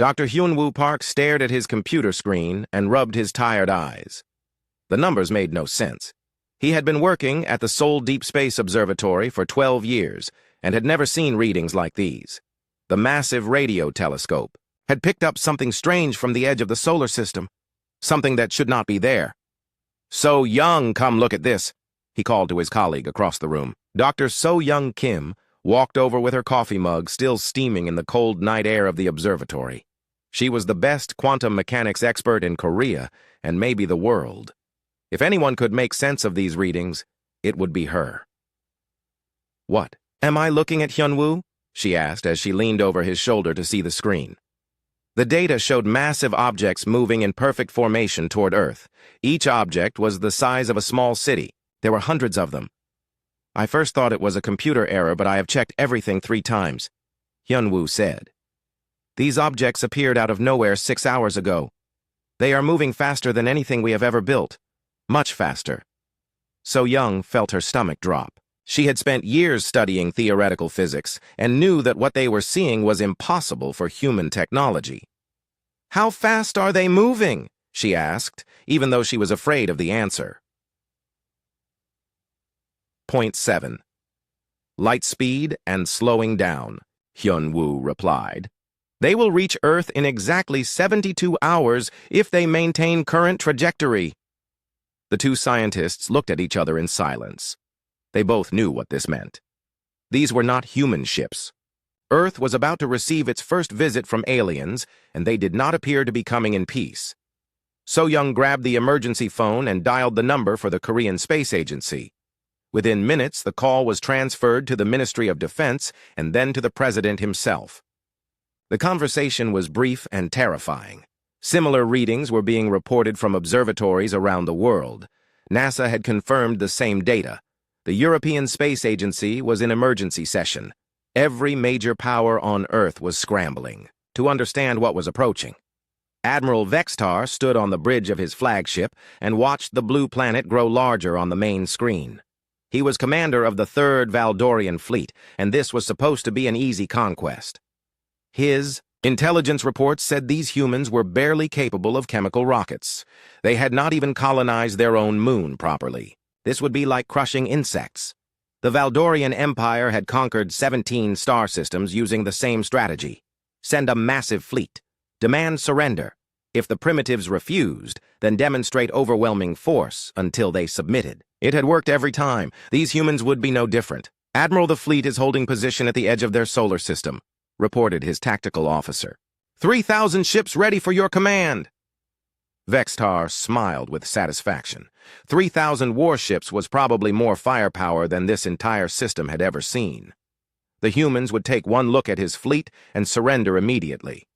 Dr. Hyunwoo Park stared at his computer screen and rubbed his tired eyes. The numbers made no sense. He had been working at the Seoul Deep Space Observatory for 12 years and had never seen readings like these. The massive radio telescope had picked up something strange from the edge of the solar system, something that should not be there. "So Young, come look at this," he called to his colleague across the room. Dr. So Young Kim walked over with her coffee mug still steaming in the cold night air of the observatory. She was the best quantum mechanics expert in Korea and maybe the world. If anyone could make sense of these readings, it would be her. "What? Am I looking at Hyunwoo?" she asked as she leaned over his shoulder to see the screen. The data showed massive objects moving in perfect formation toward Earth. Each object was the size of a small city. There were hundreds of them. "I first thought it was a computer error, but I have checked everything 3 times, Hyunwoo said. "These objects appeared out of nowhere 6 hours ago. They are moving faster than anything we have ever built. Much faster." So Young felt her stomach drop. She had spent years studying theoretical physics and knew that what they were seeing was impossible for human technology. "How fast are they moving?" she asked, even though she was afraid of the answer. Point 7. Light speed and slowing down, Hyunwoo replied. "They will reach Earth in exactly 72 hours if they maintain current trajectory." The two scientists looked at each other in silence. They both knew what this meant. These were not human ships. Earth was about to receive its first visit from aliens, and they did not appear to be coming in peace. So Young grabbed the emergency phone and dialed the number for the Korean Space Agency. Within minutes, the call was transferred to the Ministry of Defense and then to the President himself. The conversation was brief and terrifying. Similar readings were being reported from observatories around the world. NASA had confirmed the same data. The European Space Agency was in emergency session. Every major power on Earth was scrambling to understand what was approaching. Admiral Vextar stood on the bridge of his flagship and watched the blue planet grow larger on the main screen. He was commander of the 3rd Valdorian Fleet, and this was supposed to be an easy conquest. His intelligence reports said these humans were barely capable of chemical rockets. They had not even colonized their own moon properly. This would be like crushing insects. The Valdorian Empire had conquered 17 star systems using the same strategy. Send a massive fleet. Demand surrender. If the primitives refused, then demonstrate overwhelming force until they submitted. It had worked every time. These humans would be no different. "Admiral, the fleet is holding position at the edge of their solar system," reported his tactical officer. 3,000 ships ready for your command." Vextar smiled with satisfaction. 3,000 warships was probably more firepower than this entire system had ever seen. The humans would take one look at his fleet and surrender immediately.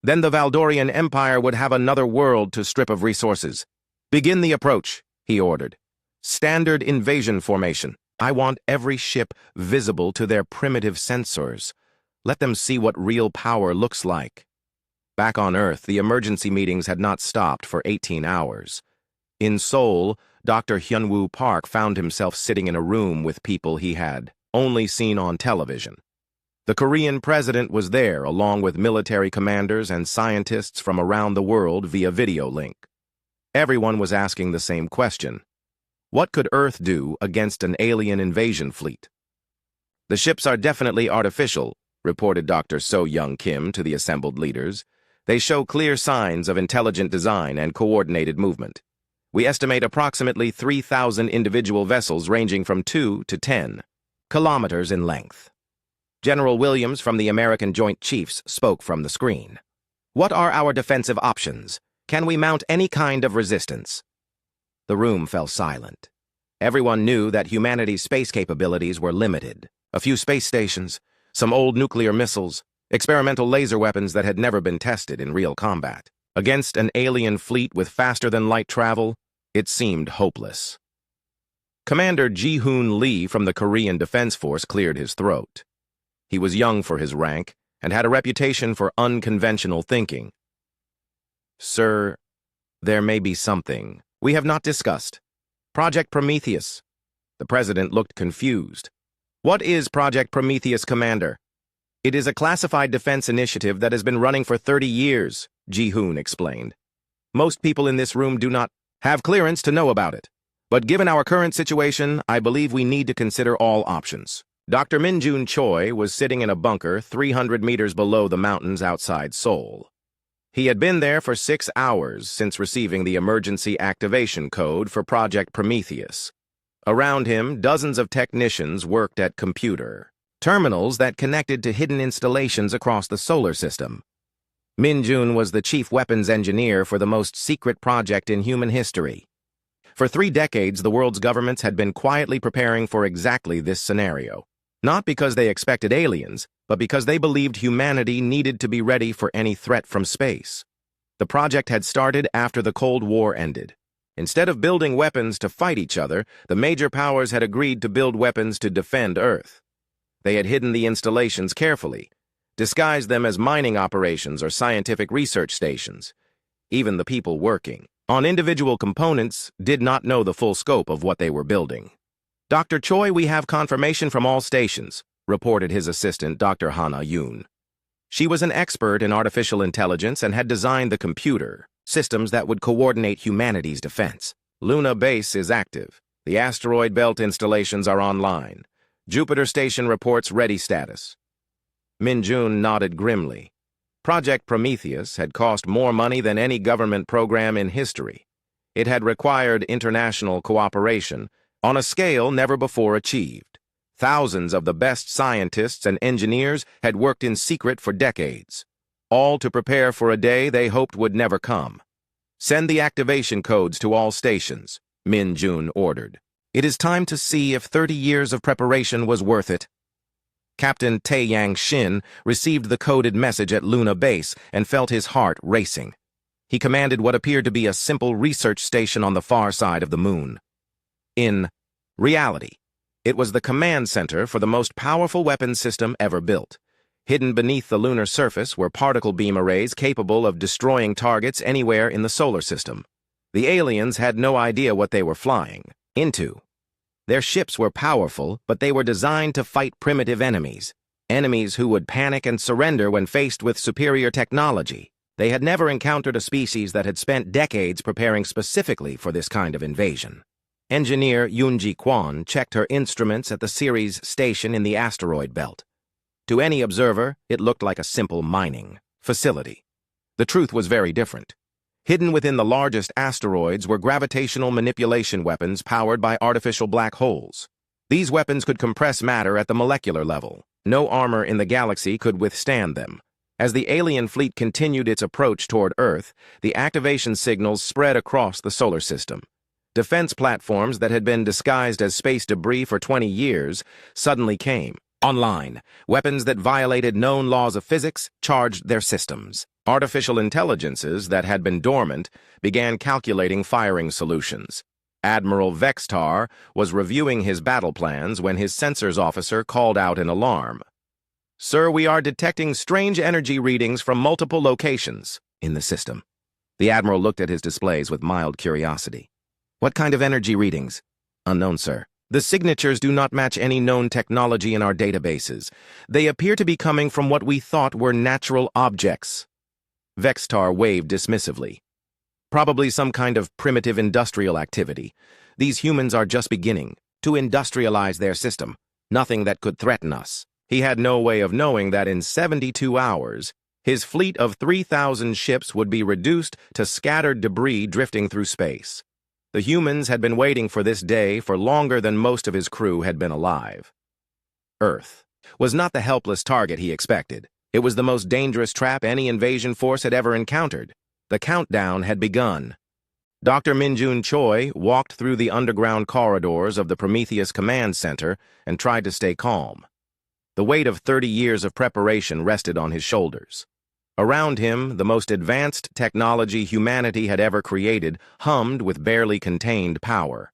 Then the Valdorian Empire would have another world to strip of resources. "Begin the approach," he ordered. "Standard invasion formation. I want every ship visible to their primitive sensors. Let them see what real power looks like." Back on Earth, the emergency meetings had not stopped for 18 hours. In Seoul, Dr. Hyunwoo Park found himself sitting in a room with people he had only seen on television. The Korean president was there, along with military commanders and scientists from around the world via video link. Everyone was asking the same question. What could Earth do against an alien invasion fleet? "The ships are definitely artificial," reported Dr. So Young Kim to the assembled leaders. "They show clear signs of intelligent design and coordinated movement. We estimate approximately 3,000 individual vessels ranging from 2 to 10 kilometers in length." General Williams from the American Joint Chiefs spoke from the screen. "What are our defensive options? Can we mount any kind of resistance?" The room fell silent. Everyone knew that humanity's space capabilities were limited. A few space stations, some old nuclear missiles, experimental laser weapons that had never been tested in real combat. Against an alien fleet with faster-than-light travel, it seemed hopeless. Commander Ji-hoon Lee from the Korean Defense Force cleared his throat. He was young for his rank and had a reputation for unconventional thinking. "Sir, there may be something we have not discussed. Project Prometheus." The president looked confused. "What is Project Prometheus, Commander?" It is a classified defense initiative that has been running for 30 years, Ji-hoon explained. Most people in this room do not have clearance to know about it. But given our current situation, I believe we need to consider all options. Dr. Min-jun Choi was sitting in a bunker 300 meters below the mountains outside Seoul. He had been there for 6 hours since receiving the emergency activation code for Project Prometheus. Around him, dozens of technicians worked at computer terminals that connected to hidden installations across the solar system. Min-jun was the chief weapons engineer for the most secret project in human history. For 3 decades, the world's governments had been quietly preparing for exactly this scenario. Not because they expected aliens, but because they believed humanity needed to be ready for any threat from space. The project had started after the Cold War ended. Instead of building weapons to fight each other, the major powers had agreed to build weapons to defend Earth. They had hidden the installations carefully, disguised them as mining operations or scientific research stations. Even the people working on individual components did not know the full scope of what they were building. Dr. Choi, we have confirmation from all stations, reported his assistant, Dr. Hana Yoon. She was an expert in artificial intelligence and had designed the computer systems that would coordinate humanity's defense. Luna Base is active. The asteroid belt installations are online. Jupiter Station reports ready status. Min-jun nodded grimly. Project Prometheus had cost more money than any government program in history. It had required international cooperation on a scale never before achieved. Thousands of the best scientists and engineers had worked in secret for decades, all to prepare for a day they hoped would never come. Send the activation codes to all stations, Min-jun ordered. It is time to see if 30 years of preparation was worth it. Captain Tae-yang Shin received the coded message at Luna Base and felt his heart racing. He commanded what appeared to be a simple research station on the far side of the moon. In reality, it was the command center for the most powerful weapons system ever built. Hidden beneath the lunar surface were particle beam arrays capable of destroying targets anywhere in the solar system. The aliens had no idea what they were flying into. Their ships were powerful, but they were designed to fight primitive enemies who would panic and surrender when faced with superior technology. They had never encountered a species that had spent decades preparing specifically for this kind of invasion. Engineer Yoon-ji Kwon checked her instruments at the Ceres station in the asteroid belt. To any observer, it looked like a simple mining facility. The truth was very different. Hidden within the largest asteroids were gravitational manipulation weapons powered by artificial black holes. These weapons could compress matter at the molecular level. No armor in the galaxy could withstand them. As the alien fleet continued its approach toward Earth, the activation signals spread across the solar system. Defense platforms that had been disguised as space debris for 20 years suddenly came online. Weapons that violated known laws of physics charged their systems. Artificial intelligences that had been dormant began calculating firing solutions. Admiral Vextar was reviewing his battle plans when his sensors officer called out an alarm. "Sir, we are detecting strange energy readings from multiple locations in the system." The Admiral looked at his displays with mild curiosity. "What kind of energy readings?" "Unknown, sir. The signatures do not match any known technology in our databases. They appear to be coming from what we thought were natural objects." Vextar waved dismissively. "Probably some kind of primitive industrial activity. These humans are just beginning to industrialize their system. Nothing that could threaten us." He had no way of knowing that in 72 hours, his fleet of 3,000 ships would be reduced to scattered debris drifting through space. The humans had been waiting for this day for longer than most of his crew had been alive. Earth was not the helpless target he expected. It was the most dangerous trap any invasion force had ever encountered. The countdown had begun. Dr. Min-jun Choi walked through the underground corridors of the Prometheus Command Center and tried to stay calm. The weight of 30 years of preparation rested on his shoulders. Around him, the most advanced technology humanity had ever created hummed with barely contained power.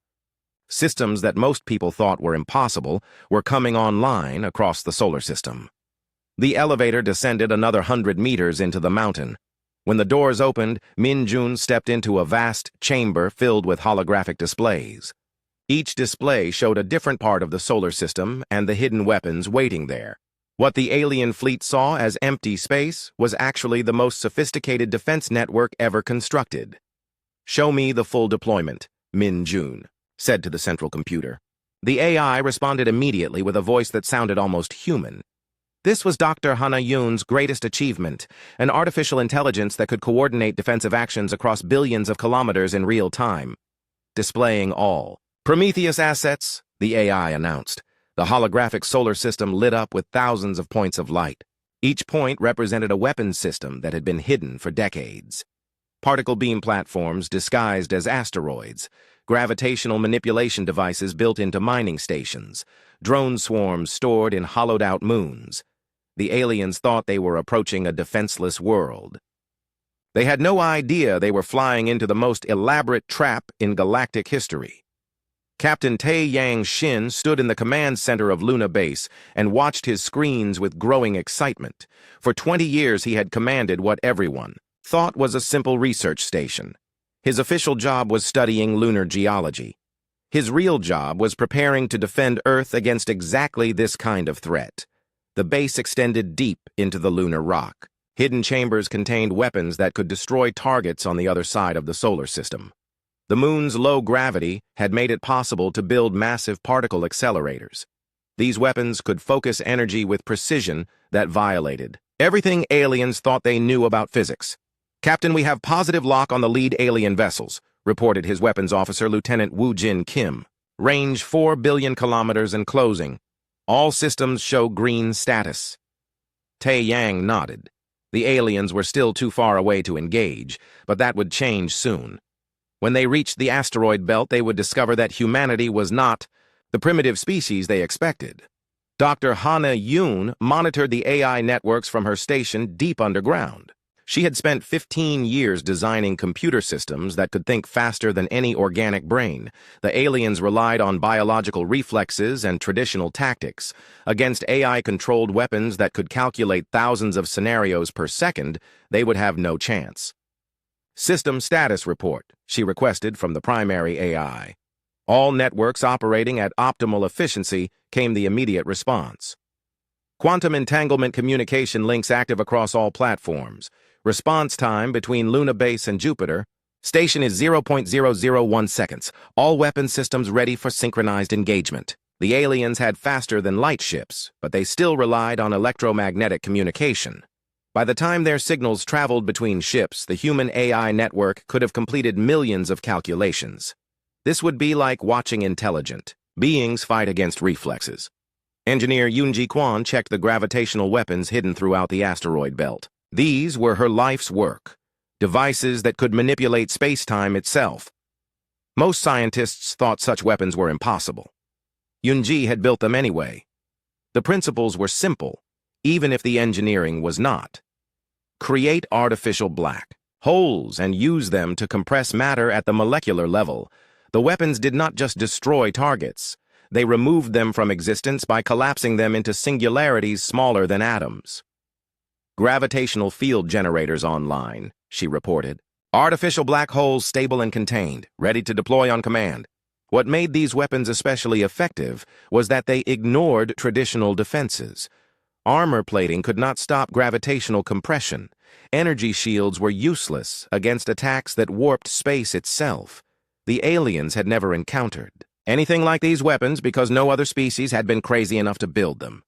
Systems that most people thought were impossible were coming online across the solar system. The elevator descended another 100 meters into the mountain. When the doors opened, Min-jun stepped into a vast chamber filled with holographic displays. Each display showed a different part of the solar system and the hidden weapons waiting there. What the alien fleet saw as empty space was actually the most sophisticated defense network ever constructed. "Show me the full deployment," Min Jun said to the central computer. The AI responded immediately with a voice that sounded almost human. This was Dr. Hana Yoon's greatest achievement, an artificial intelligence that could coordinate defensive actions across billions of kilometers in real time. Displaying all Prometheus assets, the AI announced. The holographic solar system lit up with thousands of points of light. Each point represented a weapons system that had been hidden for decades. Particle beam platforms disguised as asteroids, gravitational manipulation devices built into mining stations, drone swarms stored in hollowed-out moons. The aliens thought they were approaching a defenseless world. They had no idea they were flying into the most elaborate trap in galactic history. Captain Tae Yang Shin stood in the command center of Luna Base and watched his screens with growing excitement. For 20 years he had commanded what everyone thought was a simple research station. His official job was studying lunar geology. His real job was preparing to defend Earth against exactly this kind of threat. The base extended deep into the lunar rock. Hidden chambers contained weapons that could destroy targets on the other side of the solar system. The moon's low gravity had made it possible to build massive particle accelerators. These weapons could focus energy with precision that violated everything aliens thought they knew about physics. "Captain, we have positive lock on the lead alien vessels," reported his weapons officer, Lieutenant Woo Jin Kim. "Range 4 billion kilometers and closing. All systems show green status." Tae Yang nodded. The aliens were still too far away to engage, but that would change soon. When they reached the asteroid belt, they would discover that humanity was not the primitive species they expected. Dr. Hana Yoon monitored the AI networks from her station deep underground. She had spent 15 years designing computer systems that could think faster than any organic brain. The aliens relied on biological reflexes and traditional tactics. Against AI-controlled weapons that could calculate thousands of scenarios per second, they would have no chance. "System status report," she requested from the primary AI. All networks operating at optimal efficiency, came the immediate response. "Quantum entanglement communication links active across all platforms. Response time between Luna Base and Jupiter. Station is 0.001 seconds. All weapon systems ready for synchronized engagement." The aliens had faster-than-light ships, but they still relied on electromagnetic communication. By the time their signals traveled between ships, the human AI network could have completed millions of calculations. This would be like watching intelligent beings fight against reflexes. Engineer Yoonji Kwon checked the gravitational weapons hidden throughout the asteroid belt. These were her life's work, devices that could manipulate space-time itself. Most scientists thought such weapons were impossible. Yoonji had built them anyway. The principles were simple, even if the engineering was not. Create artificial black holes and use them to compress matter at the molecular level. The weapons did not just destroy targets. They removed them from existence by collapsing them into singularities smaller than atoms. "Gravitational field generators online," she reported. "Artificial black holes stable and contained, ready to deploy on command." What made these weapons especially effective was that they ignored traditional defenses. Armor plating could not stop gravitational compression. Energy shields were useless against attacks that warped space itself. The aliens had never encountered anything like these weapons because no other species had been crazy enough to build them.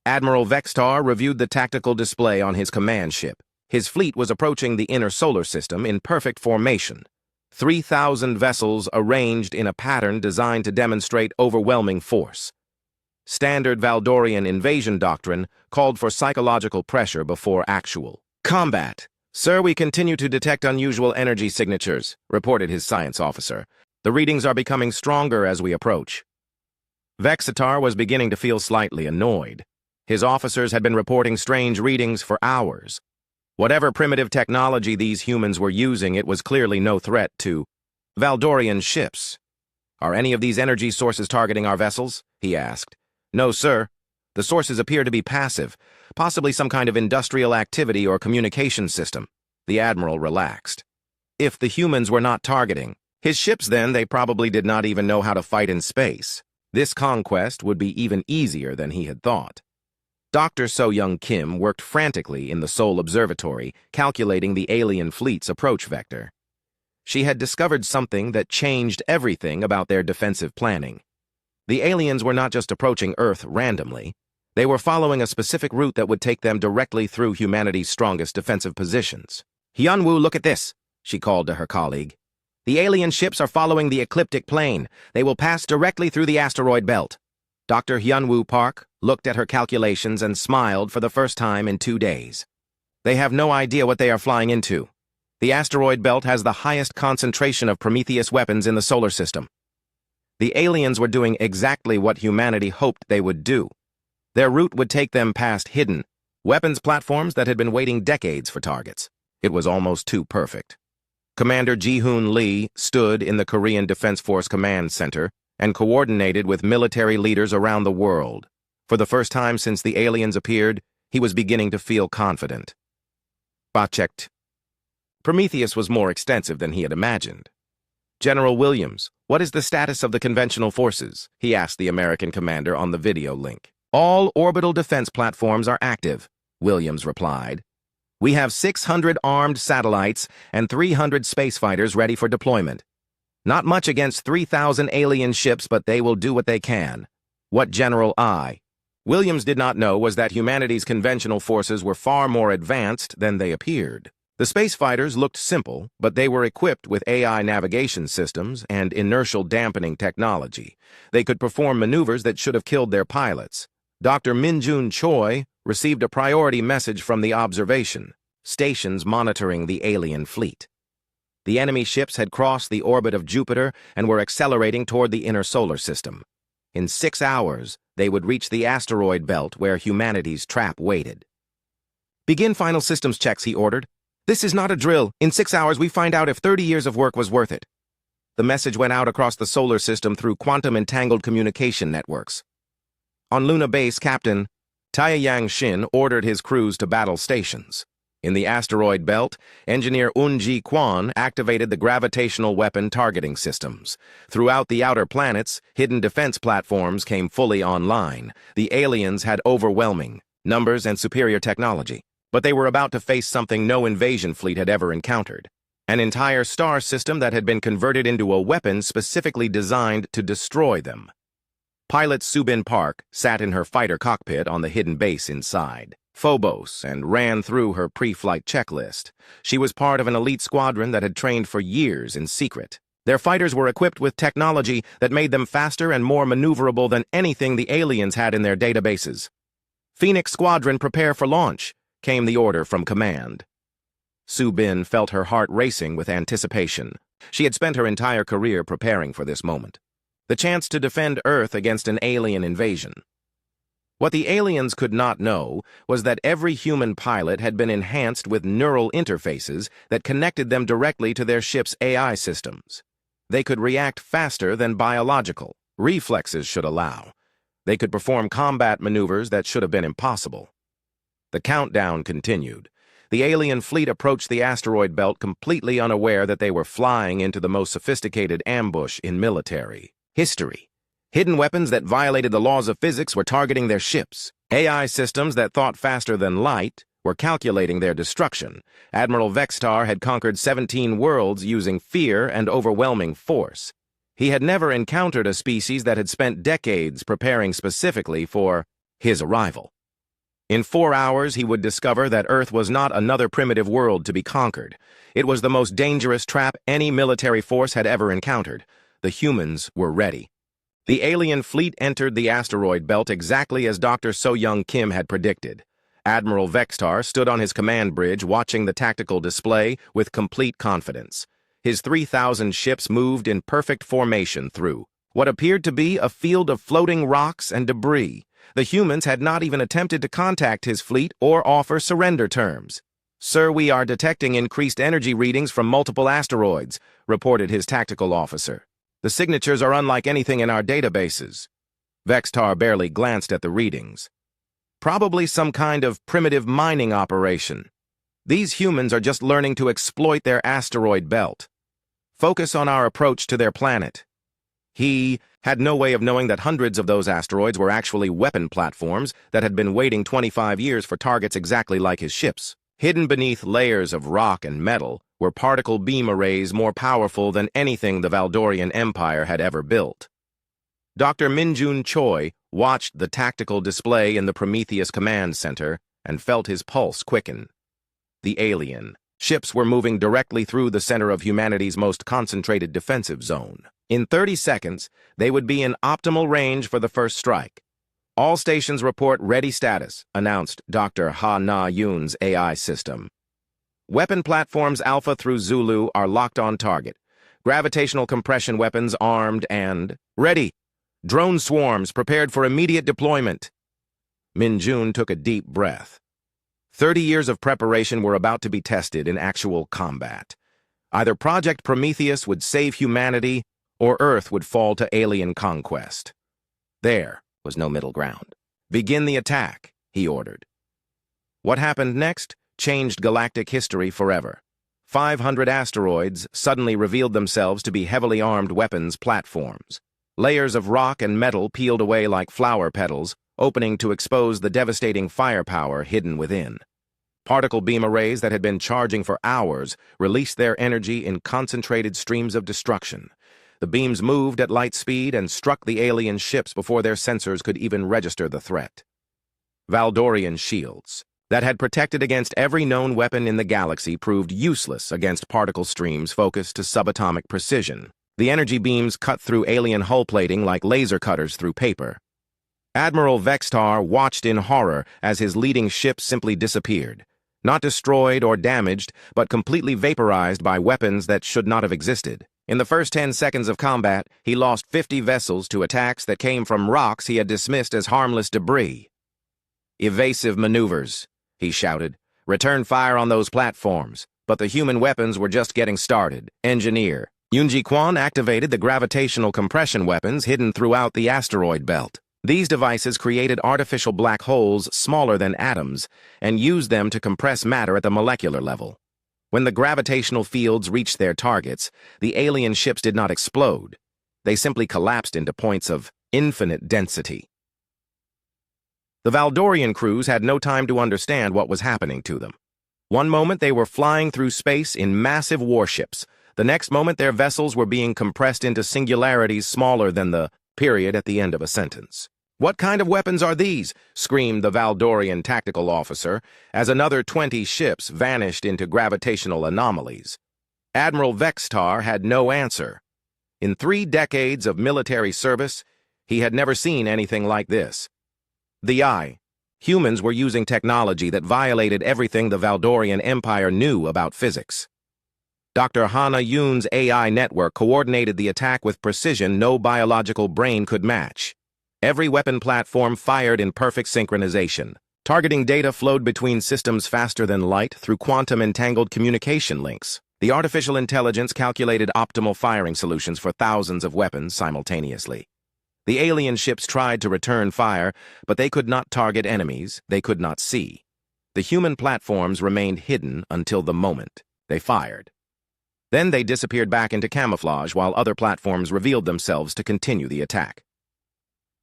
Admiral Vextar reviewed the tactical display on his command ship. His fleet was approaching the inner solar system in perfect formation. 3,000 vessels arranged in a pattern designed to demonstrate overwhelming force. Standard Valdorian invasion doctrine called for psychological pressure before actual combat. "Sir, we continue to detect unusual energy signatures," reported his science officer. "The readings are becoming stronger as we approach." Vexitar was beginning to feel slightly annoyed. His officers had been reporting strange readings for hours. Whatever primitive technology these humans were using, it was clearly no threat to Valdorian ships. "Are any of these energy sources targeting our vessels?" he asked. "No, sir. The sources appear to be passive, possibly some kind of industrial activity or communication system." The admiral relaxed. If the humans were not targeting his ships, then they probably did not even know how to fight in space. This conquest would be even easier than he had thought. Dr. So-Young Kim worked frantically in the Seoul Observatory, calculating the alien fleet's approach vector. She had discovered something that changed everything about their defensive planning. The aliens were not just approaching Earth randomly. They were following a specific route that would take them directly through humanity's strongest defensive positions. "Hyunwoo, look at this," she called to her colleague. "The alien ships are following the ecliptic plane. They will pass directly through the asteroid belt." Dr. Hyunwoo Park looked at her calculations and smiled for the first time in 2 days. "They have no idea what they are flying into. The asteroid belt has the highest concentration of Prometheus weapons in the solar system. The aliens were doing exactly what humanity hoped they would do. Their route would take them past hidden weapons platforms that had been waiting decades for targets. It was almost too perfect." Commander Ji-hoon Lee stood in the Korean Defense Force Command Center and coordinated with military leaders around the world. For the first time since the aliens appeared, he was beginning to feel confident. Checked. Prometheus was more extensive than he had imagined. "General Williams, what is the status of the conventional forces?" he asked the American commander on the video link. "All orbital defense platforms are active," Williams replied. "We have 600 armed satellites and 300 space fighters ready for deployment. Not much against 3,000 alien ships, but they will do what they can." What General Williams did not know was that humanity's conventional forces were far more advanced than they appeared. The space fighters looked simple, but they were equipped with AI navigation systems and inertial dampening technology. They could perform maneuvers that should have killed their pilots. Dr. Min-jun Choi received a priority message from the observation stations monitoring the alien fleet. The enemy ships had crossed the orbit of Jupiter and were accelerating toward the inner solar system. In 6 hours, they would reach the asteroid belt where humanity's trap waited. "Begin final systems checks," he ordered. "This is not a drill. In 6 hours, we find out if 30 years of work was worth it." The message went out across the solar system through quantum-entangled communication networks. On Luna Base, Captain Taeyang Shin ordered his crews to battle stations. In the asteroid belt, engineer Un-ji Kwon activated the gravitational weapon targeting systems. Throughout the outer planets, hidden defense platforms came fully online. The aliens had overwhelming numbers and superior technology, but they were about to face something no invasion fleet had ever encountered: an entire star system that had been converted into a weapon specifically designed to destroy them. Pilot Subin Park sat in her fighter cockpit on the hidden base inside Phobos and ran through her pre-flight checklist. She was part of an elite squadron that had trained for years in secret. Their fighters were equipped with technology that made them faster and more maneuverable than anything the aliens had in their databases. "Phoenix Squadron, prepare for launch," came the order from command. Subin felt her heart racing with anticipation. She had spent her entire career preparing for this moment. The chance to defend Earth against an alien invasion. What the aliens could not know was that every human pilot had been enhanced with neural interfaces that connected them directly to their ship's AI systems. They could react faster than biological reflexes should allow. They could perform combat maneuvers that should have been impossible. The countdown continued. The alien fleet approached the asteroid belt completely unaware that they were flying into the most sophisticated ambush in military history. Hidden weapons that violated the laws of physics were targeting their ships. AI systems that thought faster than light were calculating their destruction. Admiral Vextar had conquered 17 worlds using fear and overwhelming force. He had never encountered a species that had spent decades preparing specifically for his arrival. In 4 hours, he would discover that Earth was not another primitive world to be conquered. It was the most dangerous trap any military force had ever encountered. The humans were ready. The alien fleet entered the asteroid belt exactly as Dr. So-Young Kim had predicted. Admiral Vextar stood on his command bridge watching the tactical display with complete confidence. His 3,000 ships moved in perfect formation through what appeared to be a field of floating rocks and debris. The humans had not even attempted to contact his fleet or offer surrender terms. "Sir, we are detecting increased energy readings from multiple asteroids," reported his tactical officer. "The signatures are unlike anything in our databases." Vextar barely glanced at the readings. "Probably some kind of primitive mining operation. These humans are just learning to exploit their asteroid belt. Focus on our approach to their planet." He had no way of knowing that hundreds of those asteroids were actually weapon platforms that had been waiting 25 years for targets exactly like his ships. Hidden beneath layers of rock and metal were particle beam arrays more powerful than anything the Valdorian Empire had ever built. Dr. Minjun Choi watched the tactical display in the Prometheus Command Center and felt his pulse quicken. The alien ships were moving directly through the center of humanity's most concentrated defensive zone. In 30 seconds, they would be in optimal range for the first strike. All stations report ready status, announced Dr. Ha Na Yoon's AI system. Weapon platforms Alpha through Zulu are locked on target. Gravitational compression weapons armed and ready. Drone swarms prepared for immediate deployment. Min Jun took a deep breath. 30 years of preparation were about to be tested in actual combat. Either Project Prometheus would save humanity, or Earth would fall to alien conquest. There was no middle ground. Begin the attack, he ordered. What happened next changed galactic history forever. 500 asteroids suddenly revealed themselves to be heavily armed weapons platforms. Layers of rock and metal peeled away like flower petals, opening to expose the devastating firepower hidden within. Particle beam arrays that had been charging for hours released their energy in concentrated streams of destruction. The beams moved at light speed and struck the alien ships before their sensors could even register the threat. Valdorian shields that had protected against every known weapon in the galaxy proved useless against particle streams focused to subatomic precision. The energy beams cut through alien hull plating like laser cutters through paper. Admiral Vextar watched in horror as his leading ship simply disappeared. Not destroyed or damaged, but completely vaporized by weapons that should not have existed. In the first 10 seconds of combat, he lost 50 vessels to attacks that came from rocks he had dismissed as harmless debris. "Evasive maneuvers," he shouted. "Return fire on those platforms." But the human weapons were just getting started. Engineer Yunji Quan activated the gravitational compression weapons hidden throughout the asteroid belt. These devices created artificial black holes smaller than atoms and used them to compress matter at the molecular level. When the gravitational fields reached their targets, the alien ships did not explode. They simply collapsed into points of infinite density. The Valdorian crews had no time to understand what was happening to them. One moment they were flying through space in massive warships. The next moment their vessels were being compressed into singularities smaller than the period at the end of a sentence. "What kind of weapons are these?" screamed the Valdorian tactical officer as another 20 ships vanished into gravitational anomalies. Admiral Vextar had no answer. In 3 decades of military service, he had never seen anything like this. Humans were using technology that violated everything the Valdorian Empire knew about physics. Dr. Hana Yoon's AI network coordinated the attack with precision no biological brain could match. Every weapon platform fired in perfect synchronization. Targeting data flowed between systems faster than light through quantum-entangled communication links. The artificial intelligence calculated optimal firing solutions for thousands of weapons simultaneously. The alien ships tried to return fire, but they could not target enemies they could not see. The human platforms remained hidden until the moment they fired. Then they disappeared back into camouflage while other platforms revealed themselves to continue the attack.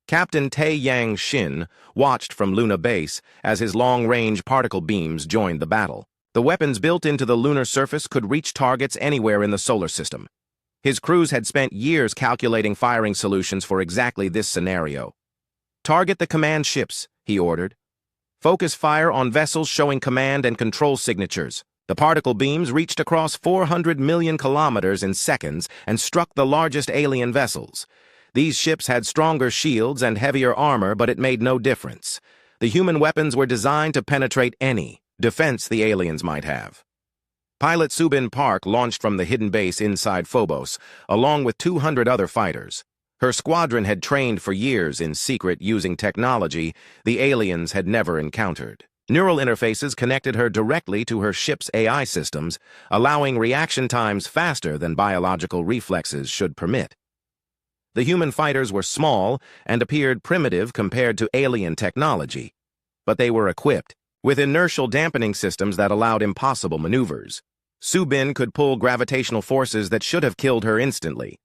Captain Tae Yang Shin watched from Luna Base as his long-range particle beams joined the battle. The weapons built into the lunar surface could reach targets anywhere in the solar system. His crews had spent years calculating firing solutions for exactly this scenario. "Target the command ships," he ordered. "Focus fire on vessels showing command and control signatures." The particle beams reached across 400 million kilometers in seconds and struck the largest alien vessels. These ships had stronger shields and heavier armor, but it made no difference. The human weapons were designed to penetrate any defense the aliens might have. Pilot Subin Park launched from the hidden base inside Phobos, along with 200 other fighters. Her squadron had trained for years in secret using technology the aliens had never encountered. Neural interfaces connected her directly to her ship's AI systems, allowing reaction times faster than biological reflexes should permit. The human fighters were small and appeared primitive compared to alien technology, but they were equipped with inertial dampening systems that allowed impossible maneuvers. Subin could pull gravitational forces that should have killed her instantly.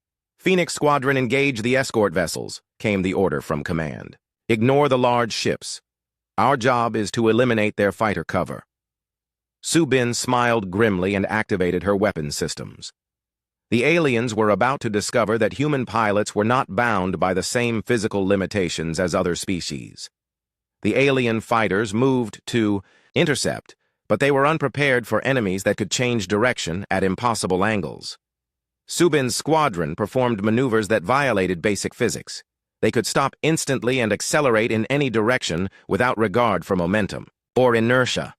Phoenix Squadron, engage the escort vessels, came the order from command. Ignore the large ships. Our job is to eliminate their fighter cover. Subin smiled grimly and activated her weapon systems. The aliens were about to discover that human pilots were not bound by the same physical limitations as other species. The alien fighters moved to intercept, but they were unprepared for enemies that could change direction at impossible angles. Subin's squadron performed maneuvers that violated basic physics. They could stop instantly and accelerate in any direction without regard for momentum or inertia.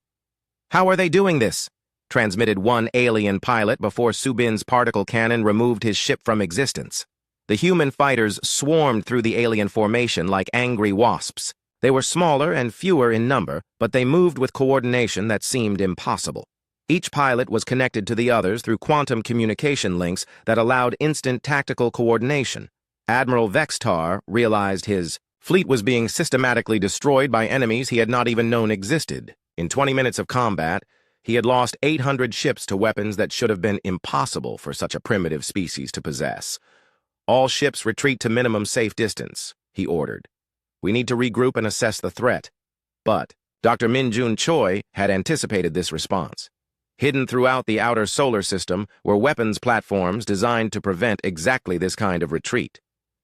"How are they doing this?" transmitted one alien pilot before Subin's particle cannon removed his ship from existence. The human fighters swarmed through the alien formation like angry wasps. They were smaller and fewer in number, but they moved with coordination that seemed impossible. Each pilot was connected to the others through quantum communication links that allowed instant tactical coordination. Admiral Vextar realized his fleet was being systematically destroyed by enemies he had not even known existed. In 20 minutes of combat, he had lost 800 ships to weapons that should have been impossible for such a primitive species to possess. "All ships retreat to minimum safe distance," he ordered. "We need to regroup and assess the threat." But Dr. Min-Jun Choi had anticipated this response. Hidden throughout the outer solar system were weapons platforms designed to prevent exactly this kind of retreat.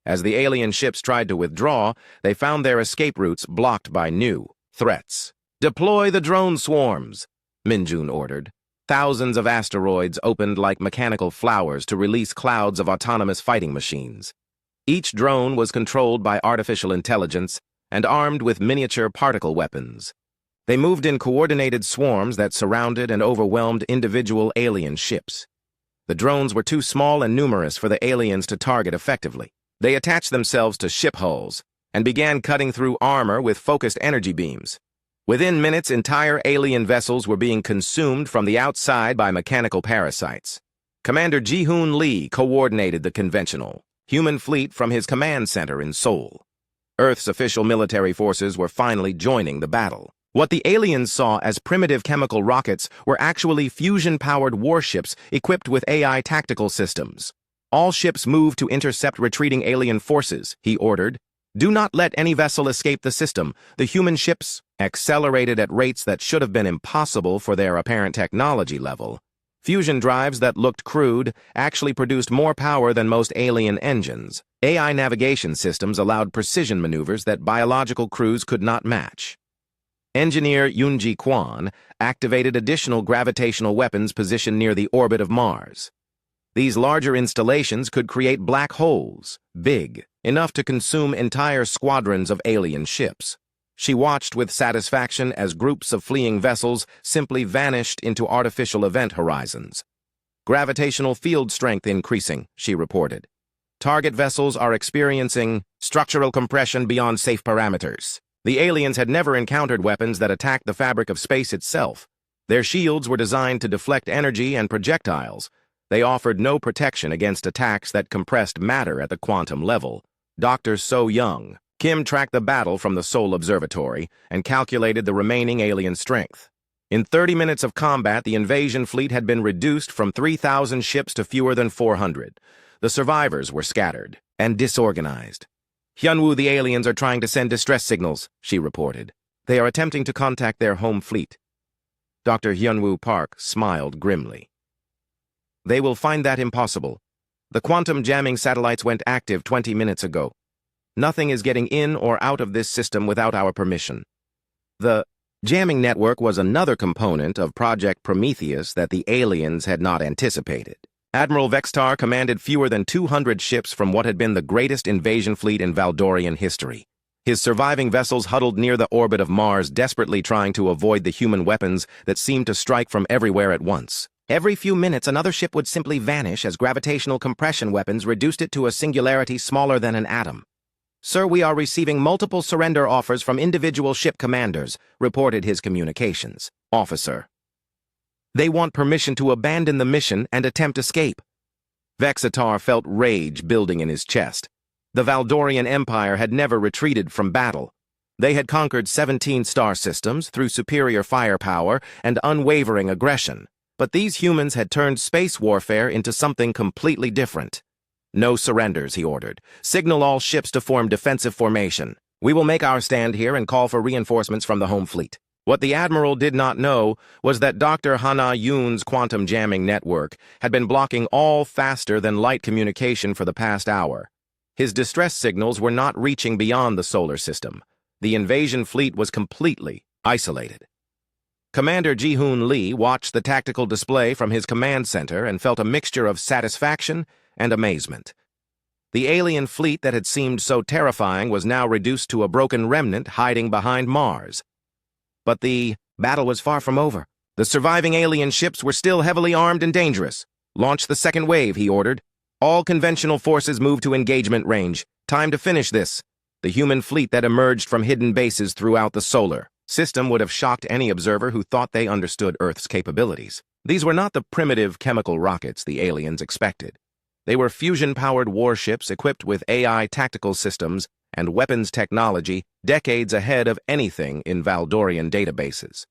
As the alien ships tried to withdraw, they found their escape routes blocked by new threats. "Deploy the drone swarms," Min-Jun ordered. Thousands of asteroids opened like mechanical flowers to release clouds of autonomous fighting machines. Each drone was controlled by artificial intelligence and armed with miniature particle weapons. They moved in coordinated swarms that surrounded and overwhelmed individual alien ships. The drones were too small and numerous for the aliens to target effectively. They attached themselves to ship hulls and began cutting through armor with focused energy beams. Within minutes, entire alien vessels were being consumed from the outside by mechanical parasites. Commander Ji-Hoon Lee coordinated the conventional human fleet from his command center in Seoul. Earth's official military forces were finally joining the battle. What the aliens saw as primitive chemical rockets were actually fusion-powered warships equipped with AI tactical systems. "All ships move to intercept retreating alien forces," he ordered. "Do not let any vessel escape the system." The human ships accelerated at rates that should have been impossible for their apparent technology level. Fusion drives that looked crude actually produced more power than most alien engines. AI navigation systems allowed precision maneuvers that biological crews could not match. Engineer Yoonji Kwon activated additional gravitational weapons positioned near the orbit of Mars. These larger installations could create black holes, big enough to consume entire squadrons of alien ships. She watched with satisfaction as groups of fleeing vessels simply vanished into artificial event horizons. "Gravitational field strength increasing," she reported. "Target vessels are experiencing structural compression beyond safe parameters." The aliens had never encountered weapons that attacked the fabric of space itself. Their shields were designed to deflect energy and projectiles. They offered no protection against attacks that compressed matter at the quantum level. Dr. So Young Kim tracked the battle from the Seoul Observatory and calculated the remaining alien strength. In 30 minutes of combat, the invasion fleet had been reduced from 3,000 ships to fewer than 400. The survivors were scattered and disorganized. "Hyunwoo, the aliens are trying to send distress signals," she reported. "They are attempting to contact their home fleet." Dr. Hyunwoo Park smiled grimly. "They will find that impossible. The quantum jamming satellites went active 20 minutes ago. Nothing is getting in or out of this system without our permission." The jamming network was another component of Project Prometheus that the aliens had not anticipated. Admiral Vextar commanded fewer than 200 ships from what had been the greatest invasion fleet in Valdorian history. His surviving vessels huddled near the orbit of Mars, desperately trying to avoid the human weapons that seemed to strike from everywhere at once. Every few minutes, another ship would simply vanish as gravitational compression weapons reduced it to a singularity smaller than an atom. "Sir, we are receiving multiple surrender offers from individual ship commanders," reported his communications officer. "They want permission to abandon the mission and attempt escape." Vexatar felt rage building in his chest. The Valdorian Empire had never retreated from battle. They had conquered 17 star systems through superior firepower and unwavering aggression. But these humans had turned space warfare into something completely different. No surrenders, he ordered. Signal all ships to form defensive formation. We will make our stand here and call for reinforcements from the home fleet. What the Admiral did not know was that Dr. Hana Yoon's quantum jamming network had been blocking all faster-than-light communication for the past hour. His distress signals were not reaching beyond the solar system. The invasion fleet was completely isolated. Commander Ji-hoon Lee watched the tactical display from his command center and felt a mixture of satisfaction and amazement. The alien fleet that had seemed so terrifying was now reduced to a broken remnant hiding behind Mars. But the battle was far from over. The surviving alien ships were still heavily armed and dangerous. Launch the second wave, he ordered. All conventional forces move to engagement range. Time to finish this. The human fleet that emerged from hidden bases throughout the solar system would have shocked any observer who thought they understood Earth's capabilities. These were not the primitive chemical rockets the aliens expected. They were fusion-powered warships equipped with AI tactical systems and weapons technology decades ahead of anything in Valdorian databases.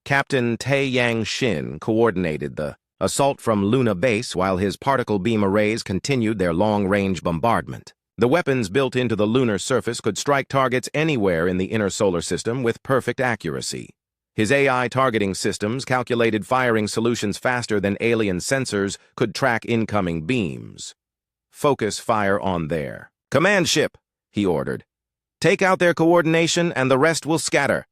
Captain Tae Yang Shin coordinated the assault from Luna Base while his particle beam arrays continued their long-range bombardment. The weapons built into the lunar surface could strike targets anywhere in the inner solar system with perfect accuracy. His AI targeting systems calculated firing solutions faster than alien sensors could track incoming beams. Focus fire on their command ship, he ordered. Take out their coordination and the rest will scatter.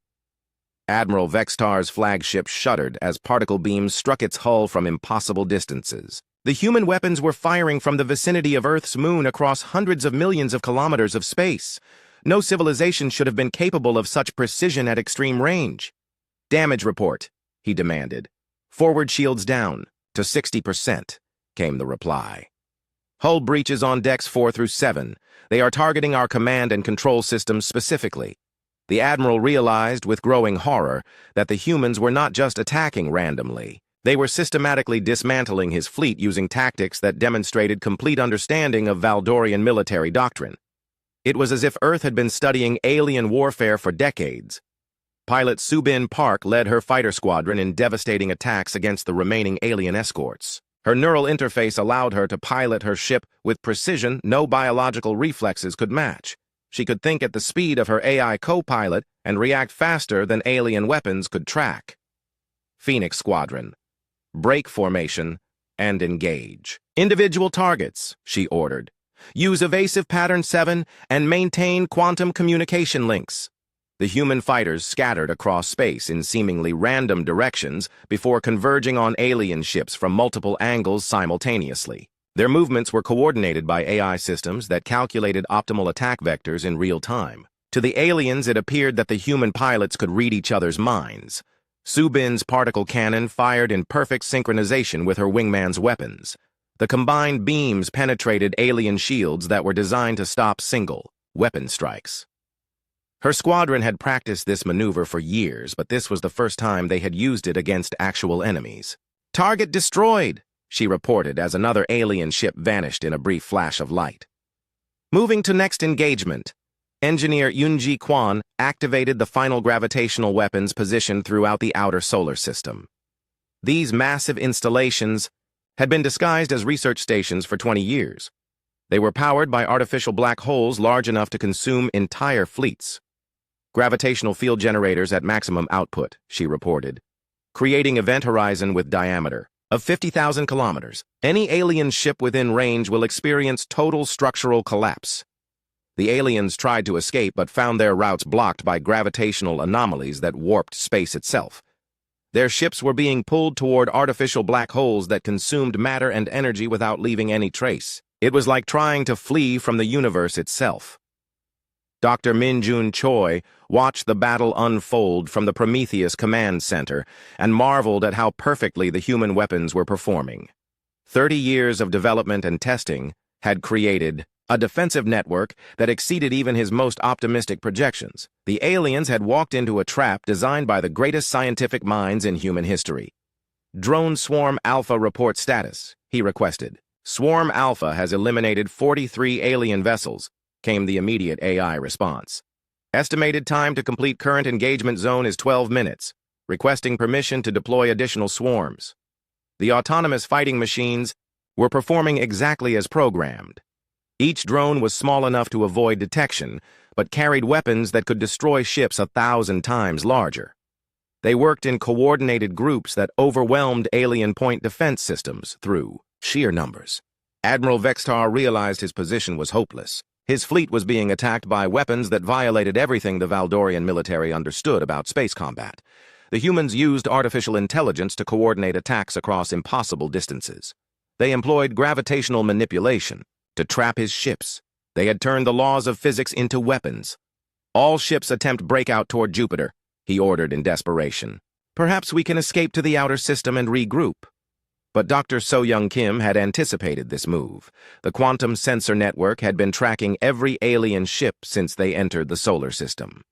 Admiral Vextar's flagship shuddered as particle beams struck its hull from impossible distances. The human weapons were firing from the vicinity of Earth's moon across hundreds of millions of kilometers of space. No civilization should have been capable of such precision at extreme range. Damage report, he demanded. Forward shields down to 60%, came the reply. Hull breaches on decks 4 through 7. They are targeting our command and control systems specifically. The Admiral realized with growing horror that the humans were not just attacking randomly. They were systematically dismantling his fleet using tactics that demonstrated complete understanding of Valdorian military doctrine. It was as if Earth had been studying alien warfare for decades. Pilot Subin Park led her fighter squadron in devastating attacks against the remaining alien escorts. Her neural interface allowed her to pilot her ship with precision no biological reflexes could match. She could think at the speed of her AI co-pilot and react faster than alien weapons could track. Phoenix Squadron. Break formation and engage. Individual targets, she ordered. Use evasive pattern 7 and maintain quantum communication links. The human fighters scattered across space in seemingly random directions before converging on alien ships from multiple angles simultaneously. Their movements were coordinated by AI systems that calculated optimal attack vectors in real time. To the aliens, it appeared that the human pilots could read each other's minds. Subin's particle cannon fired in perfect synchronization with her wingman's weapons. The combined beams penetrated alien shields that were designed to stop single weapon strikes. Her squadron had practiced this maneuver for years, but this was the first time they had used it against actual enemies. Target destroyed, she reported as another alien ship vanished in a brief flash of light. Moving to next engagement, Engineer Yoonji Kwon activated the final gravitational weapons positioned throughout the outer solar system. These massive installations had been disguised as research stations for 20 years. They were powered by artificial black holes large enough to consume entire fleets. Gravitational field generators at maximum output, she reported, creating event horizon with diameter of 50,000 kilometers. Any alien ship within range will experience total structural collapse. The aliens tried to escape but found their routes blocked by gravitational anomalies that warped space itself. Their ships were being pulled toward artificial black holes that consumed matter and energy without leaving any trace. It was like trying to flee from the universe itself. Dr. Min-Jun Choi watched the battle unfold from the Prometheus Command Center and marveled at how perfectly the human weapons were performing. 30 years of development and testing had created a defensive network that exceeded even his most optimistic projections. The aliens had walked into a trap designed by the greatest scientific minds in human history. Drone Swarm Alpha report status, he requested. Swarm Alpha has eliminated 43 alien vessels, came the immediate AI response. Estimated time to complete current engagement zone is 12 minutes, requesting permission to deploy additional swarms. The autonomous fighting machines were performing exactly as programmed. Each drone was small enough to avoid detection, but carried weapons that could destroy ships 1,000 times larger. They worked in coordinated groups that overwhelmed alien point defense systems through sheer numbers. Admiral Vextar realized his position was hopeless. His fleet was being attacked by weapons that violated everything the Valdorian military understood about space combat. The humans used artificial intelligence to coordinate attacks across impossible distances. They employed gravitational manipulation to trap his ships. They had turned the laws of physics into weapons. All ships attempt breakout toward Jupiter, he ordered in desperation. Perhaps we can escape to the outer system and regroup. But Dr. So-Young Kim had anticipated this move. The quantum sensor network had been tracking every alien ship since they entered the solar system.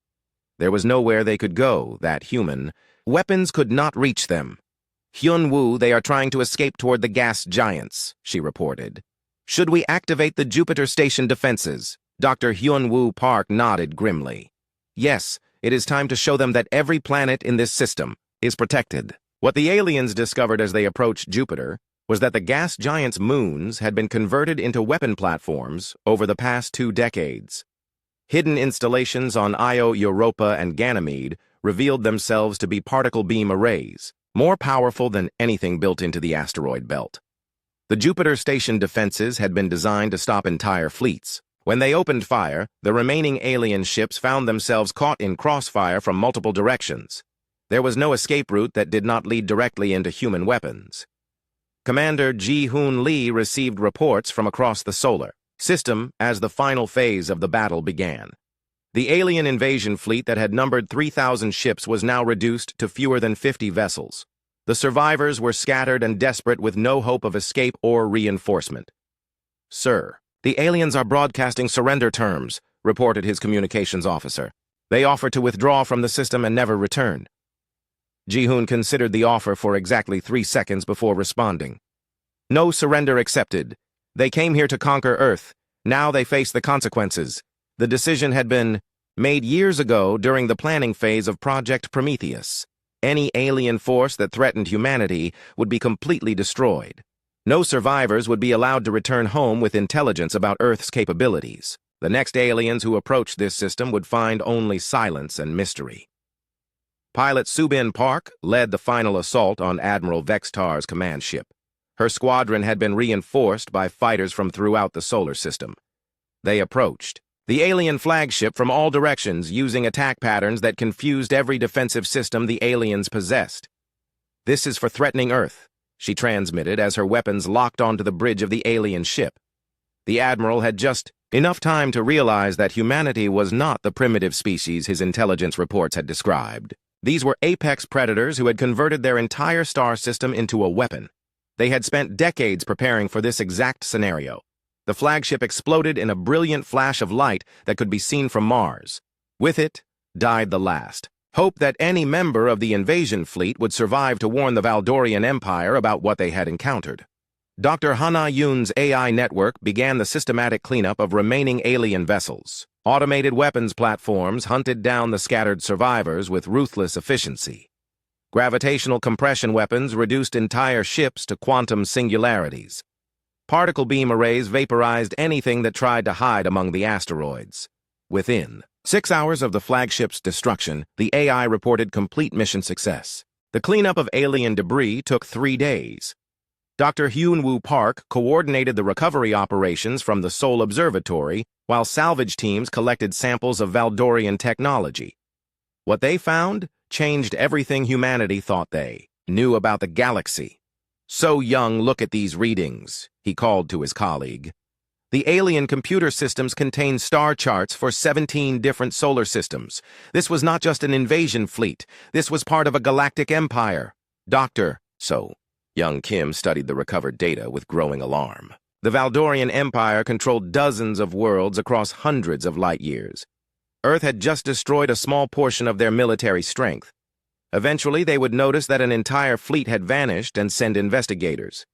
There was nowhere they could go, that human. Weapons could not reach them. Hyun-woo, they are trying to escape toward the gas giants, she reported. Should we activate the Jupiter station defenses? Dr. Hyun-woo Park nodded grimly. Yes, it is time to show them that every planet in this system is protected. What the aliens discovered as they approached Jupiter was that the gas giants' moons had been converted into weapon platforms over the past 2 decades. Hidden installations on Io, Europa, and Ganymede revealed themselves to be particle beam arrays, more powerful than anything built into the asteroid belt. The Jupiter station defenses had been designed to stop entire fleets. When they opened fire, the remaining alien ships found themselves caught in crossfire from multiple directions. There was no escape route that did not lead directly into human weapons. Commander Ji-hoon Lee received reports from across the solar system as the final phase of the battle began. The alien invasion fleet that had numbered 3,000 ships was now reduced to fewer than 50 vessels. The survivors were scattered and desperate with no hope of escape or reinforcement. Sir, the aliens are broadcasting surrender terms, reported his communications officer. They offer to withdraw from the system and never return. Ji-hoon considered the offer for exactly 3 seconds before responding. No surrender accepted. They came here to conquer Earth. Now they face the consequences. The decision had been made years ago during the planning phase of Project Prometheus. Any alien force that threatened humanity would be completely destroyed. No survivors would be allowed to return home with intelligence about Earth's capabilities. The next aliens who approached this system would find only silence and mystery. Pilot Subin Park led the final assault on Admiral Vextar's command ship. Her squadron had been reinforced by fighters from throughout the solar system. They approached the alien flagship from all directions using attack patterns that confused every defensive system the aliens possessed. This is for threatening Earth, she transmitted as her weapons locked onto the bridge of the alien ship. The Admiral had just enough time to realize that humanity was not the primitive species his intelligence reports had described. These were apex predators who had converted their entire star system into a weapon. They had spent decades preparing for this exact scenario. The flagship exploded in a brilliant flash of light that could be seen from Mars. With it, died the last hope that any member of the invasion fleet would survive to warn the Valdorian Empire about what they had encountered. Dr. Hana Yoon's AI network began the systematic cleanup of remaining alien vessels. Automated weapons platforms hunted down the scattered survivors with ruthless efficiency. Gravitational compression weapons reduced entire ships to quantum singularities. Particle beam arrays vaporized anything that tried to hide among the asteroids. Within 6 hours of the flagship's destruction, the AI reported complete mission success. The cleanup of alien debris took 3 days. Dr. Hyun-woo Park coordinated the recovery operations from the Seoul Observatory while salvage teams collected samples of Valdorian technology. What they found changed everything humanity thought they knew about the galaxy. So-Young, look at these readings, he called to his colleague. The alien computer systems contain star charts for 17 different solar systems. This was not just an invasion fleet. This was part of a galactic empire. Dr. So-Young Kim studied the recovered data with growing alarm. The Valdorian Empire controlled dozens of worlds across hundreds of light years. Earth had just destroyed a small portion of their military strength. Eventually, they would notice that an entire fleet had vanished and send investigators.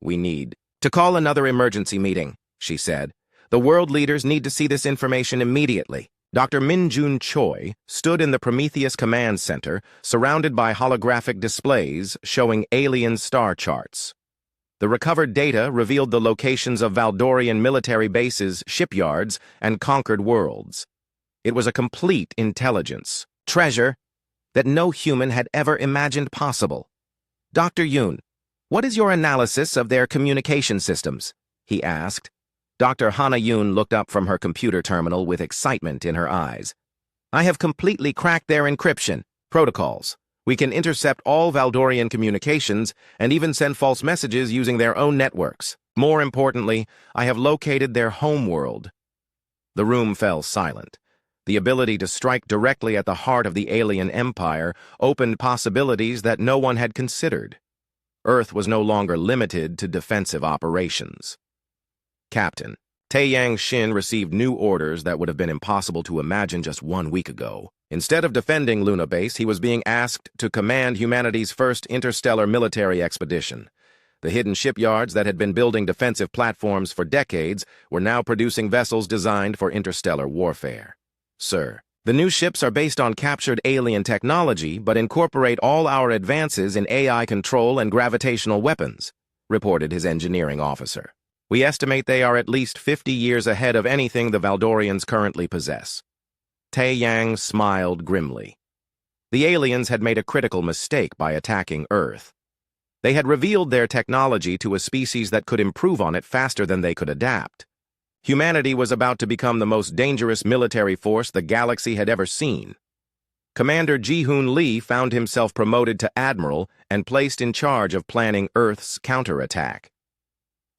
We need to call another emergency meeting, she said. The world leaders need to see this information immediately. Dr. Min-jun Choi stood in the Prometheus Command Center, surrounded by holographic displays showing alien star charts. The recovered data revealed the locations of Valdorian military bases, shipyards, and conquered worlds. It was a complete intelligence, treasure, that no human had ever imagined possible. Dr. Yoon, what is your analysis of their communication systems? He asked. Dr. Hana Yoon looked up from her computer terminal with excitement in her eyes. I have completely cracked their encryption protocols. We can intercept all Valdorian communications and even send false messages using their own networks. More importantly, I have located their homeworld. The room fell silent. The ability to strike directly at the heart of the alien empire opened possibilities that no one had considered. Earth was no longer limited to defensive operations. Captain, Taeyang Shin received new orders that would have been impossible to imagine just 1 week ago. Instead of defending Luna Base, he was being asked to command humanity's first interstellar military expedition. The hidden shipyards that had been building defensive platforms for decades were now producing vessels designed for interstellar warfare. Sir, the new ships are based on captured alien technology but incorporate all our advances in AI control and gravitational weapons, reported his engineering officer. We estimate they are at least 50 years ahead of anything the Valdorians currently possess. Taeyang smiled grimly. The aliens had made a critical mistake by attacking Earth. They had revealed their technology to a species that could improve on it faster than they could adapt. Humanity was about to become the most dangerous military force the galaxy had ever seen. Commander Ji-hoon Lee found himself promoted to admiral and placed in charge of planning Earth's counterattack.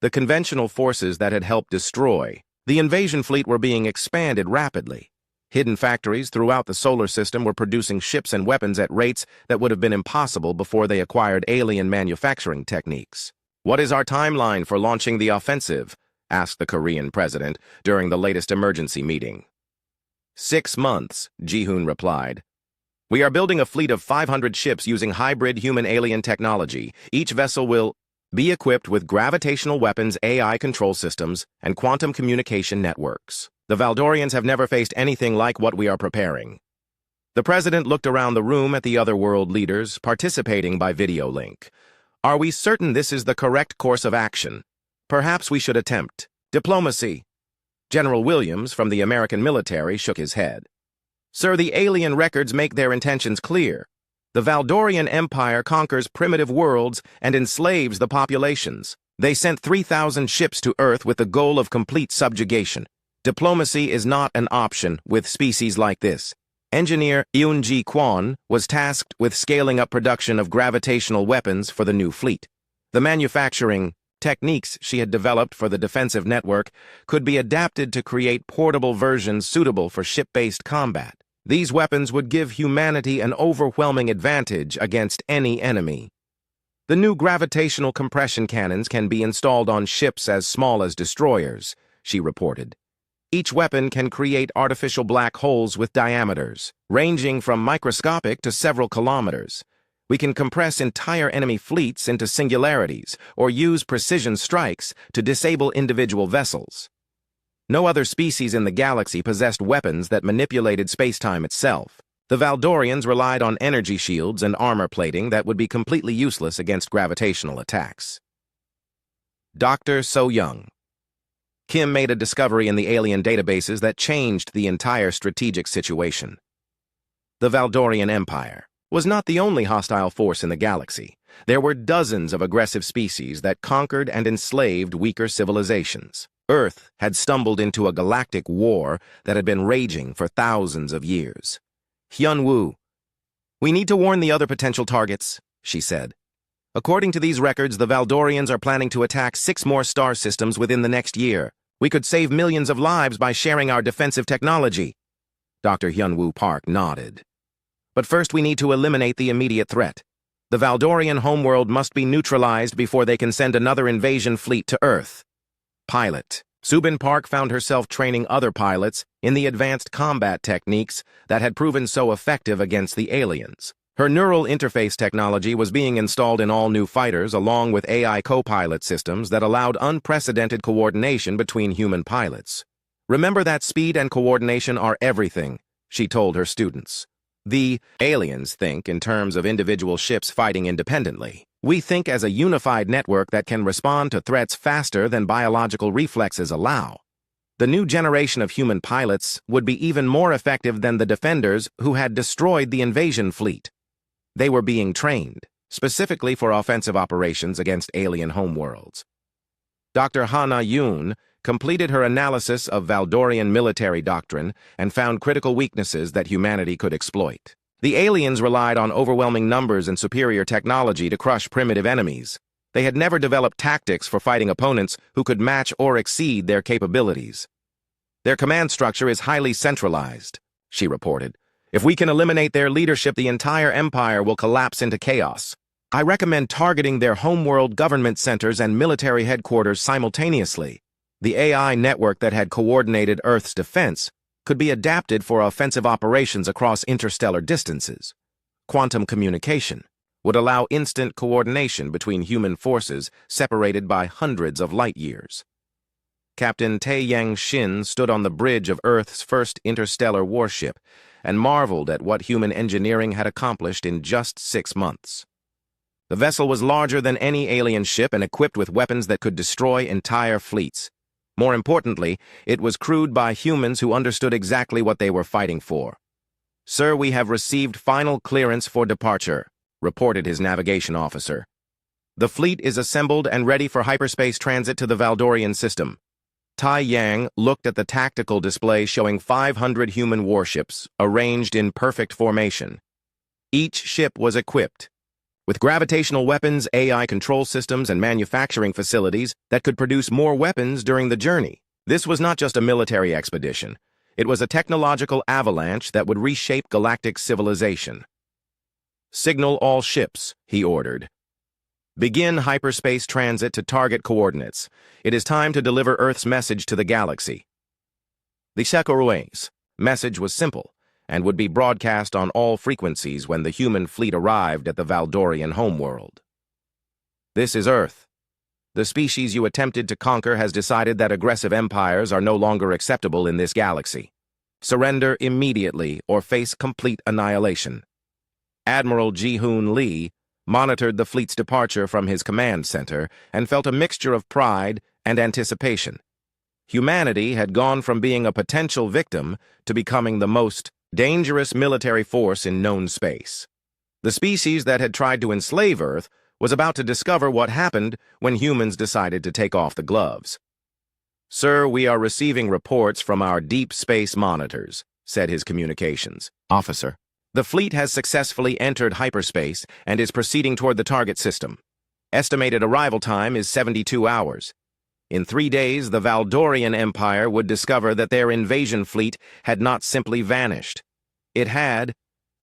The conventional forces that had helped destroy the invasion fleet were being expanded rapidly. Hidden factories throughout the solar system were producing ships and weapons at rates that would have been impossible before they acquired alien manufacturing techniques. What is our timeline for launching the offensive? Asked the Korean president during the latest emergency meeting. 6 months, Ji-hoon replied. We are building a fleet of 500 ships using hybrid human-alien technology. Each vessel will be equipped with gravitational weapons, AI control systems, and quantum communication networks. The Valdorians have never faced anything like what we are preparing. The president looked around the room at the other world leaders participating by video link. Are we certain this is the correct course of action? Perhaps we should attempt diplomacy. General Williams from the American military shook his head. Sir, the alien records make their intentions clear. The Valdorian Empire conquers primitive worlds and enslaves the populations. They sent 3,000 ships to Earth with the goal of complete subjugation. Diplomacy is not an option with species like this. Engineer Yoon-ji Kwon was tasked with scaling up production of gravitational weapons for the new fleet. The manufacturing techniques she had developed for the defensive network could be adapted to create portable versions suitable for ship-based combat. These weapons would give humanity an overwhelming advantage against any enemy. The new gravitational compression cannons can be installed on ships as small as destroyers, she reported. Each weapon can create artificial black holes with diameters, ranging from microscopic to several kilometers. We can compress entire enemy fleets into singularities or use precision strikes to disable individual vessels. No other species in the galaxy possessed weapons that manipulated space-time itself. The Valdorians relied on energy shields and armor plating that would be completely useless against gravitational attacks. Dr. So-young. Kim made a discovery in the alien databases that changed the entire strategic situation. The Valdorian Empire was not the only hostile force in the galaxy. There were dozens of aggressive species that conquered and enslaved weaker civilizations. Earth had stumbled into a galactic war that had been raging for thousands of years. Hyun-woo, we need to warn the other potential targets, she said. According to these records, the Valdorians are planning to attack 6 more star systems within the next year. We could save millions of lives by sharing our defensive technology. Dr. Hyun-woo Park nodded. But first we need to eliminate the immediate threat. The Valdorian homeworld must be neutralized before they can send another invasion fleet to Earth. Pilot. Subin Park found herself training other pilots in the advanced combat techniques that had proven so effective against the aliens. Her neural interface technology was being installed in all new fighters along with AI co-pilot systems that allowed unprecedented coordination between human pilots. Remember that speed and coordination are everything, she told her students. The aliens think in terms of individual ships fighting independently. We think as a unified network that can respond to threats faster than biological reflexes allow. The new generation of human pilots would be even more effective than the defenders who had destroyed the invasion fleet. They were being trained, specifically for offensive operations against alien homeworlds. Dr. Hana Yoon completed her analysis of Valdorian military doctrine and found critical weaknesses that humanity could exploit. The aliens relied on overwhelming numbers and superior technology to crush primitive enemies. They had never developed tactics for fighting opponents who could match or exceed their capabilities. Their command structure is highly centralized, she reported. If we can eliminate their leadership, the entire empire will collapse into chaos. I recommend targeting their homeworld government centers and military headquarters simultaneously. The AI network that had coordinated Earth's defense could be adapted for offensive operations across interstellar distances. Quantum communication would allow instant coordination between human forces separated by hundreds of light years. Captain Taeyang Shin stood on the bridge of Earth's first interstellar warship and marveled at what human engineering had accomplished in just 6 months. The vessel was larger than any alien ship and equipped with weapons that could destroy entire fleets. More importantly, it was crewed by humans who understood exactly what they were fighting for. "Sir, we have received final clearance for departure," reported his navigation officer. "The fleet is assembled and ready for hyperspace transit to the Valdorian system." Tai Yang looked at the tactical display showing 500 human warships arranged in perfect formation. Each ship was equipped with gravitational weapons, AI control systems, and manufacturing facilities that could produce more weapons during the journey. This was not just a military expedition. It was a technological avalanche that would reshape galactic civilization. "Signal all ships," he ordered. "Begin hyperspace transit to target coordinates. It is time to deliver Earth's message to the galaxy." The Sekurue's message was simple and would be broadcast on all frequencies when the human fleet arrived at the Valdorian homeworld. "This is Earth. The species you attempted to conquer has decided that aggressive empires are no longer acceptable in this galaxy. Surrender immediately or face complete annihilation." Admiral Ji-hoon Lee monitored the fleet's departure from his command center and felt a mixture of pride and anticipation. Humanity had gone from being a potential victim to becoming the most dangerous military force in known space. The species that had tried to enslave Earth was about to discover what happened when humans decided to take off the gloves. "Sir, we are receiving reports from our deep space monitors," said his communications officer. "The fleet has successfully entered hyperspace and is proceeding toward the target system. Estimated arrival time is 72 hours. In 3 days, the Valdorian Empire would discover that their invasion fleet had not simply vanished. It had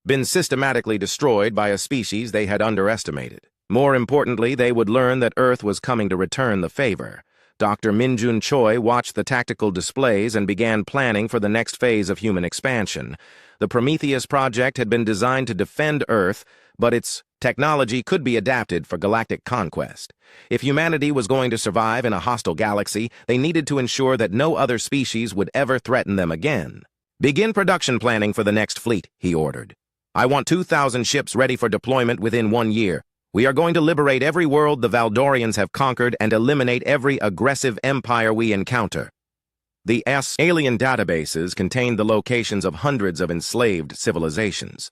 been systematically destroyed by a species they had underestimated. More importantly, they would learn that Earth was coming to return the favor." Dr. Minjun Choi watched the tactical displays and began planning for the next phase of human expansion. The Prometheus project had been designed to defend Earth, but its technology could be adapted for galactic conquest. If humanity was going to survive in a hostile galaxy, they needed to ensure that no other species would ever threaten them again. "Begin production planning for the next fleet," he ordered. "I want 2,000 ships ready for deployment within 1 year. We are going to liberate every world the Valdorians have conquered and eliminate every aggressive empire we encounter." The alien databases contained the locations of hundreds of enslaved civilizations.